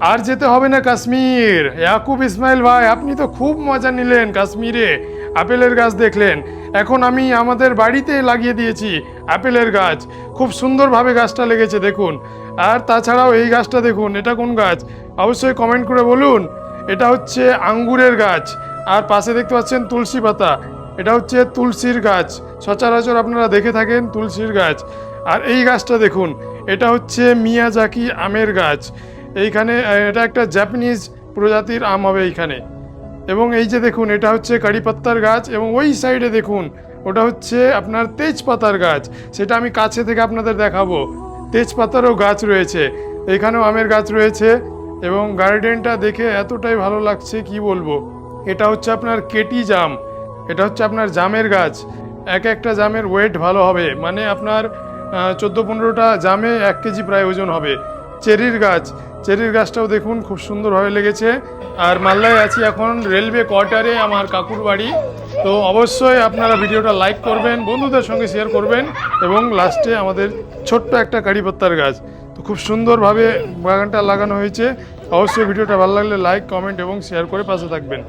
আর যেতে হবে না কাশ্মীর। ইয়াকুব ইসমাইল ভাই, আপনি তো খুব মজা নিলেন কাশ্মীরে, আপেলের গাছ দেখলেন। এখন আমি আমাদের বাড়িতে লাগিয়ে দিয়েছি আপেলের গাছ, খুব সুন্দরভাবে গাছটা লেগেছে দেখুন। আর তাছাড়াও এই গাছটা দেখুন, এটা কোন গাছ অবশ্যই কমেন্ট করে বলুন। এটা হচ্ছে আঙ্গুরের গাছ। আর পাশে দেখতে পাচ্ছেন তুলসী পাতা, এটা হচ্ছে তুলসীর গাছ, সচরাচর আপনারা দেখে থাকেন তুলসীর গাছ। আর এই গাছটা দেখুন, এটা হচ্ছে মিয়াজাকি আমের গাছ। এইখানে এটা একটা জাপানিজ প্রজাতির আম হবে এইখানে। এবং এই যে দেখুন, এটা হচ্ছে কারি পাত্তার গাছ। এবং ওই সাইডে দেখুন, ওটা হচ্ছে আপনার তেজপাতার গাছ। সেটা আমি কাছে থেকে আপনাদের দেখাবো। তেজপাতারও গাছ রয়েছে, এখানেও আমের গাছ রয়েছে। এবং গার্ডেনটা দেখে এতটাই ভালো লাগছে কি বলবো। এটা হচ্ছে আপনার কেটি জাম, এটা হচ্ছে আপনার জামের গাছ। এক একটা জামের ওয়েট ভালো হবে, মানে আপনার 14-15টা জামে 1 কেজি প্রায় ওজন হবে। চেরির গাছ, চেরির গাছটাও দেখুন খুব সুন্দরভাবে লেগেছে। আর মাল্লায় আছি এখন রেলওয়ে কোয়ার্টারে, আমার কাকুর বাড়ি। তো অবশ্যই আপনারা ভিডিওটা লাইক করবেন, বন্ধুদের সঙ্গে শেয়ার করবেন। এবং লাস্টে আমাদের ছোট্ট একটা কারি পাত্তার গাছ। তো খুব সুন্দরভাবে বাগানটা লাগানো হয়েছে। অবশ্যই ভিডিওটা ভালো লাগলে লাইক, কমেন্ট এবং শেয়ার করে পাশে থাকবেন।